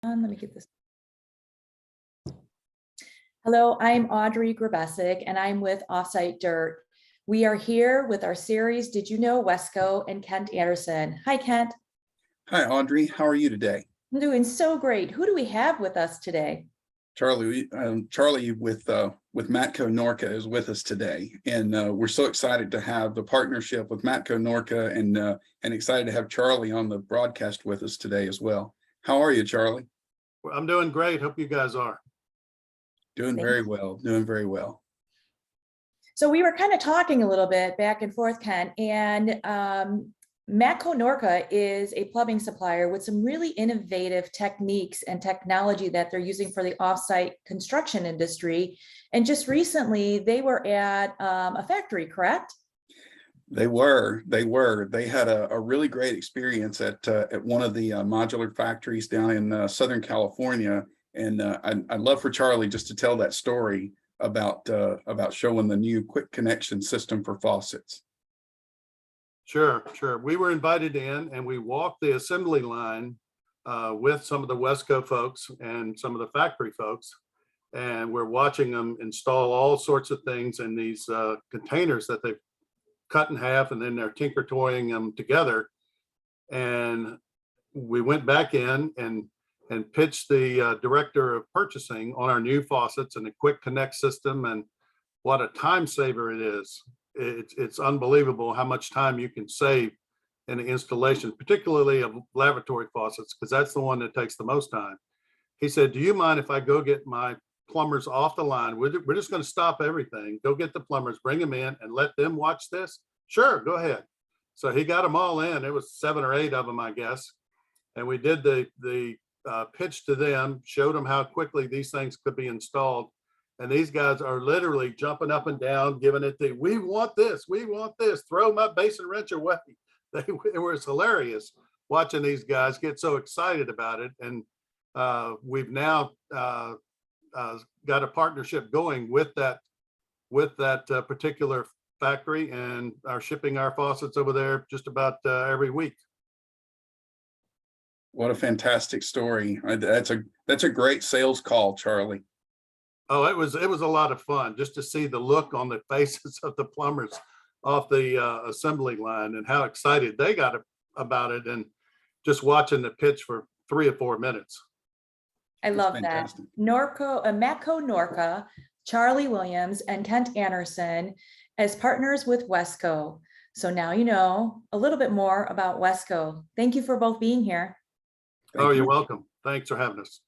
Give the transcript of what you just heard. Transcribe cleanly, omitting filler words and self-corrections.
Let me get this. Hello, I'm Audrey Grabesic, and I'm with Offsite Dirt. We are here with our series, Did You Know Wesco, and Kent Anderson. Hi, Kent. Hi, Audrey. How are you today? I'm doing so great. Who do we have with us today? Charlie. Charlie with Matco Norca is with us today, and we're so excited to have the partnership with Matco Norca, and excited to have Charlie on the broadcast with us today as well. How are you, Charlie? Well, I'm doing great. Hope you guys are. Doing very well. Doing very well. So we were kind of talking a little bit back and forth, Ken, and Matco Norca is a plumbing supplier with some really innovative techniques and technology that they're using for the offsite construction industry. And just recently, they were at a factory, correct? They were. They had a really great experience at one of the modular factories down in Southern California. And I'd love for Charlie just to tell that story about showing the new quick connection system for faucets. Sure. We were invited in and we walked the assembly line with some of the Wesco folks and some of the factory folks. And we're watching them install all sorts of things in these containers that they've cut in half, and then they're tinker toying them together. And we went back in and pitched the director of purchasing on our new faucets and the quick connect system, and what a time saver it is. It's unbelievable how much time you can save in the installation, particularly of lavatory faucets, because that's the one that takes the most time. He said, do you mind if I go get my plumbers off the line? We're just going to stop everything, go get the plumbers, bring them in and let them watch this. Sure, go ahead. So he got them all in. It was 7 or 8 of them, I guess. And we did the pitch to them, showed them how quickly these things could be installed. And these guys are literally jumping up and down, giving it the, we want this, throw my basin wrench away. It was hilarious watching these guys get so excited about it. And we've now got a partnership going with that particular factory, and are shipping our faucets over there just about every week. What a fantastic story. That's a great sales call, Charlie. Oh, it was a lot of fun just to see the look on the faces of the plumbers off the assembly line and how excited they got about it, and just watching the pitch for 3 or 4 minutes. I love that. Matco Norca, Charlie Williams, and Kent Anderson as partners with Wesco. So now you know a little bit more about Wesco. Thank you for both being here. Oh, you're welcome. Thanks for having us.